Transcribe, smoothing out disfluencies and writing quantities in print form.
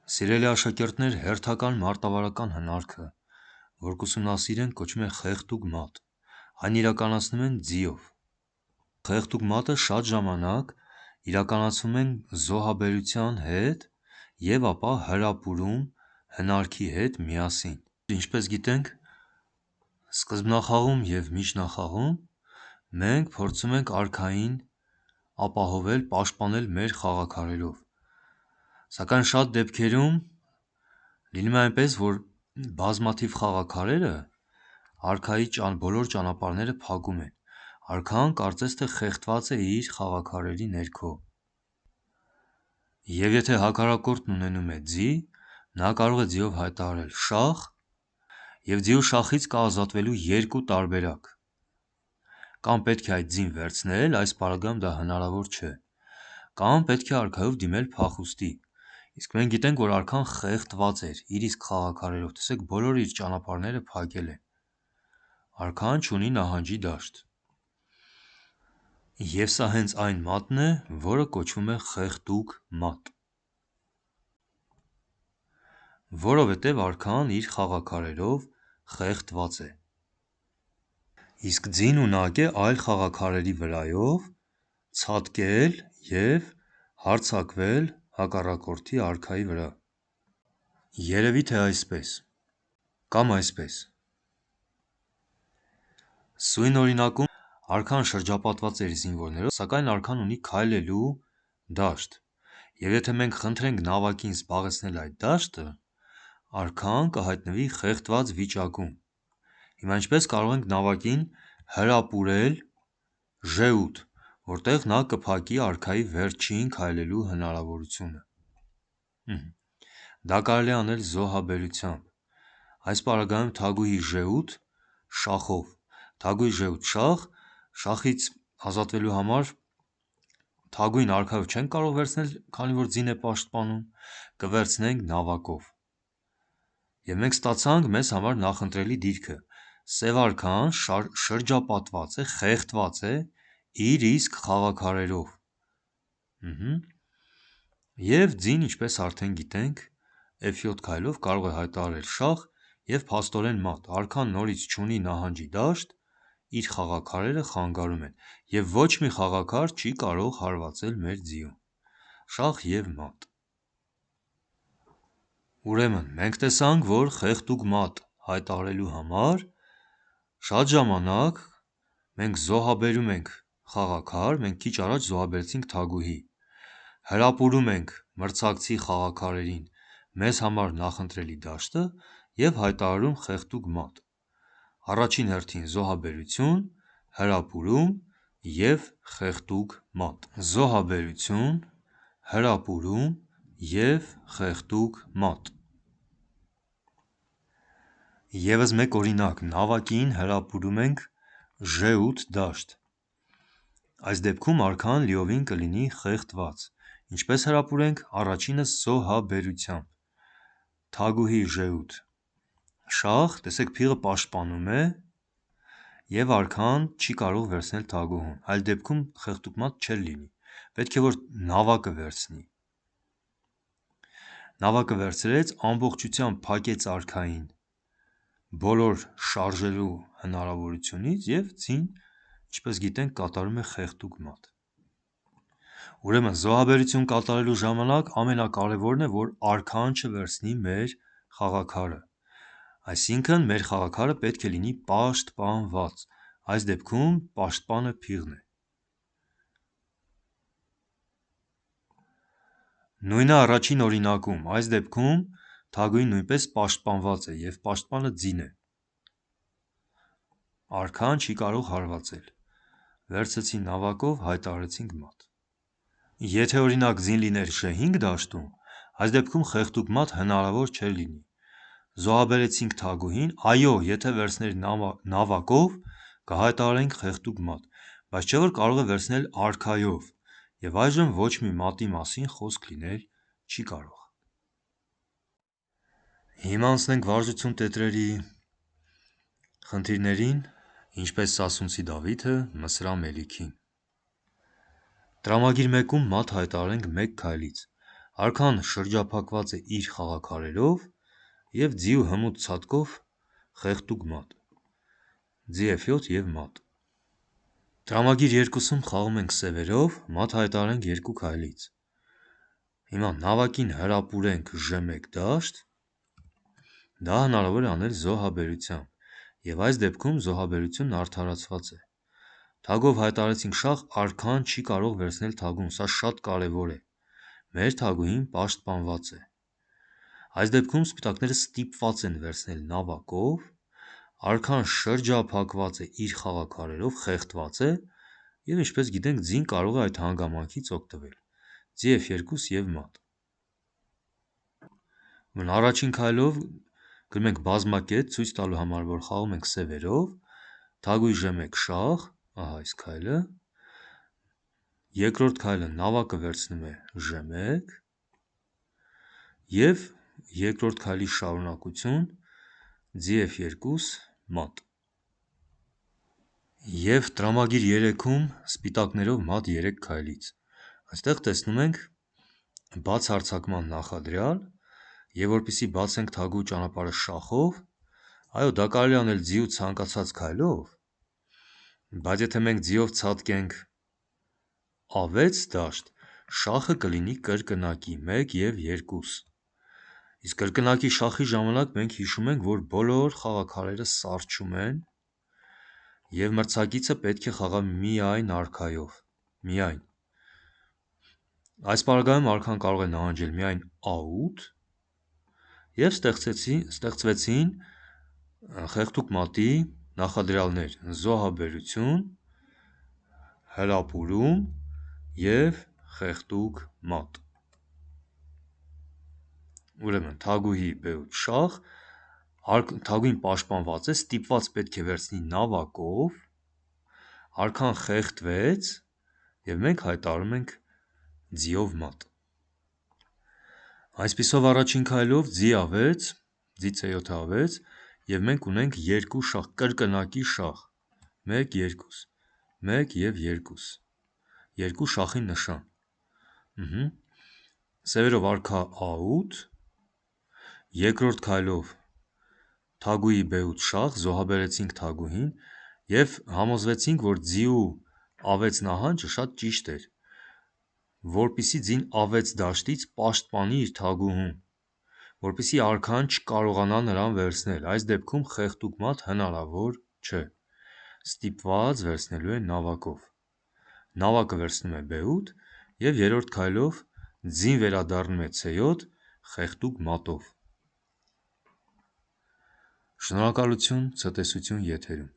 Սիրելի աշակերտներ, հերթական մարտավարական հնարքը, որ կուսումնասիրեն, կոչվում է խեղդուկ մատ։ Այն իրականացնում են ձիով։ Խեղդուկ մատը շատ ժամանակ իրականացվում են զոհաբերության հետ և ապա հրապուրում հնարքի հետ միասին։ Ինչպես գիտենք, սկզբնախաղում և միջնախաղում մենք փորձում ենք արքային ապահովել, պաշտպանել մեր խաղաքարերով։ Սակայն շատ դեպքերում լինում է այնպես, որ բազմաթիվ խաղաքարերը արքայի բոլոր ճանապարհները փակում են։ Արքան կարծես թե խեղդված է իր խաղաքարերի ներքո։ Եվ եթե հակառակորդն ունենում է ձի, նա կարող է ձիով հայտարարել շախ, և ձիու շախից կա ազատվելու երկու տարբերակ։ Կամ պետք է այդ ձին վերցնել, այս պարագայում դա հնարավոր չէ, կամ պետք է արքայով դիմել փախուստի։ Իսկ մենք գիտենք, որ արքան խեղդված էր իր իսկ խաղաքարերով, տեսեք, բոլոր իր ճանապարհները փակել են։ Արքան չունի նահանջի դաշտ։ Եվ սա հենց այն մատն է, որը կոչվում է խեղդուկ մատ։ Որովհետև արքան իր խաղաքարերով խեղդված է։ Իսկ ձին ունակ է այլ խաղաքարերի վրայով ցատկել և հարձակվել հակառակորդի արքայի վրա։ Երևի թե այսպես, կամ այսպես։ Սույն օրինակում արքան շրջապատված էր զինվորներով, սակայն արքան ունի քայլելու դաշտ, և եթե մենք խնդրենք նավակին զբաղեցնել այդ դաշտը, արքան կհայտնվի խեղդված վիճակում։ Հիմա ինչպես կարող ենք նավակին հրապուրել ժեութ, որտեղ նա կփակի արքայի վերջին քայլելու հնարավորությունը։ Դա կարելի է անել զոհաբերությամբ։ Այս պարագայում թագուհի ժեութ շախով, թագուհի ժեութ շախ, շախից ազատվելու համար թագուհին արքայով չենք կարող վերցնել, քանի որ ձին է պաշտպանում, կվերցնենք նավակով։ Եվ մենք ստացանք մեզ համար նախընտրելի դիրքը։ Սև արքան շրջապատված է, խեղդված է իր իսկ խաղաքարերով։ Եվ ձին, ինչպես արդեն գիտենք, F7 քայլով կարող է հայտարարել շախ և փաստորեն մատ։ Արքան նորից չունի նահանջի դաշտ, իր խաղաքարերը խանգարում են, և ոչ մի խաղաքար չի կարող հարվածել մեր ձիուն։ Շախ և մատ։ Ուրեմն, մենք տեսանք, որ խեղդուկ մատ հայտարարելու համար շատ ժամանակ մենք զոհաբերում ենք խաղաքար, մենք քիչ առաջ զոհաբերեցինք թագուհի, հրապուրում ենք մրցակցի խաղաքարերին մեզ համար նախընտրելի դաշտը և հայտարարում խեղդուկ մատ։ Առաջին հերթին զոհաբերություն, հրապուրում և խեղդուկ մատ։ Զոհաբերություն, հրապուրում և խեղդուկ մատ։ ԵՒս մեկ օրինակ՝ նավակին հրապուրում ենք ժեութ դաշտ։ Այս դեպքում արքան լիովին կլինի խեղդված։ Ինչպես հրապուրենք, առաջինը զոհաբերությամբ։ Թագուհի ժեութ շախ, տեսեք, փիղը պաշտպանում է, և արքան չի կարող վերցնել թագուհուն, այլ դեպքում խեղդուկ մատ չէր լինի։ Պետք է, որ նավակը վերցնի։ Նավակը վերցրեց, ամբողջությամբ փակեց արքային բոլոր շարժելու հնարավորությունից և ձին, ինչպես գիտենք, կատարում է խեղդուկ մատ։ Ուրեմն, զոհաբերություն կատարելու ժամանակ ամենակարևորն է, որ արքան չվերցնի մեր խաղաքարը։ Այսինքն, մեր խաղաքարը պետք է լինի պաշտպանված։ Այս դեպքում պաշտպանը փիղն է։ Նույնը առաջին օրինակում։ Այս դեպքում թագուհին նույնպես պաշտպանված է, և պաշտպանը ձին է։ Արքան չի կարող հարվածել։ Վերցրեցին նավակով, հայտարարեցինք մատ։ Եթե օրինակ ձին լիներ G5 դաշտում, այս դեպքում խեղդուկ մատ հնարավոր չէր լինի։ Զոհաբերեցինք թագուհին, այո, եթե վերցներ նավակով, կհայտարարեինք խեղդուկ մատ, բայց չէ որ կարող է վերցնել արքայով, և այժմ ոչ մի մատի մասին խոսք լինել չի կարող։ Հիմա անցնենք վարժություն տետրերի խնդիրներին, ինչպես Սասունցի Դավիթը Մսրա Մելիքին։ Տրամագիր 1-ում մատ հայտարարենք մեկ քայլից։ Արքան շրջափակված է իր խաղաքարերով և ձի ու հմուտ ցատկով խեղդուկ մատ, ձիև և մատ։ Տրամագիր 2-ում խաղում ենք սևերով, մատ հայտարարենք երկու քայլից։ Հիմա նավակին հրապուրենք Ժ1 դաշտ, դա հնարավոր է անել զոհաբերությամբ, և այս դեպքում զոհաբերությունն արդարացված է։ Թագով հայտարարեցինք շախ, արքան չի կարող վերցնել թագուն, սա շատ կարևոր է։ Մեր թագուհին պաշտպանված է։ Այս դեպքում սպիտակները ստիպված են վերցնել նավակով, արքան շրջափակված է իր խաղաքարերով, խեղդված է, և ինչպես գիտենք, ձին կարող է այդ հանգամանքից օգտվել։ Ձիև 2 և մատ։ Առաջին քայլով գրում ենք բազմակետ, ցույց տալու համար, որ խաղում ենք սևերով, թագուհի Ժ1 շախ, ահա այս քայլը, երկրորդ քայլը նավակը վերցնում է Ժ1 և երկրորդ քայլի շարունակություն ձիև 2 մատ։ Եվ տրամագիր 3-ում սպիտակներով մատ 3 քայլից։ Այստեղ տեսնում ենք բացարձակման նախադրյալ, և որպեսզի բացենք թագուհու ճանապարհը շախով, այո, դա կարելի է անել ձի ու ցանկացած քայլով, բայց եթե մենք ձիով ցատկենք a6 դաշտ, շախը կլինի կրկնակի 1 և 2։ Իսկ կրկնակի շախի ժամանակ մենք հիշում ենք, որ բոլոր խաղաքարերը սառչում են, և մրցակիցը պետք է խաղա միայն արքայով, միայն։ Այս պարագայում արքան կարող է նահանջել միայն a8, և ստեղծվեցին խեղդուկ մատի նախադրյալներ՝ զոհաբերություն, հրապուրում և խեղդուկ մատ։ Ուրեմն թագուհի b8 շախ, թագուհին պաշտպանված է, ստիպված պետք է վերցնի նավակով, արքան խեղդվեց, և մենք հայտարարում ենք ձիով մատ։ Այսպիսով առաջին քայլով ձի a6, ձի c7 a6, և մենք ունենք երկու շախ, կրկնակի շախ, 1 2, 1 և 2, երկու շախի նշան։ Սևերով արքա a8, երկրորդ քայլով թագուհի b8 շախ, զոհաբերեցինք թագուհին և համոզվեցինք, որ ձի ու a6 նահանջը շատ ճիշտ էր, որպեսզի ձին a6 դաշտից պաշտպանի իր թագուհուն, որպեսզի արքան չկարողանա նրան վերցնել, այս դեպքում խեղդուկ մատ հնարավոր չէ, ստիպված վերցնելու է նավակով։ Նավակը վերցնում է b8 և երրորդ քայլով ձին վերադառնում է c7 խեղդուկ մատով։ Շնորհակալություն, ցտեսություն եթերում։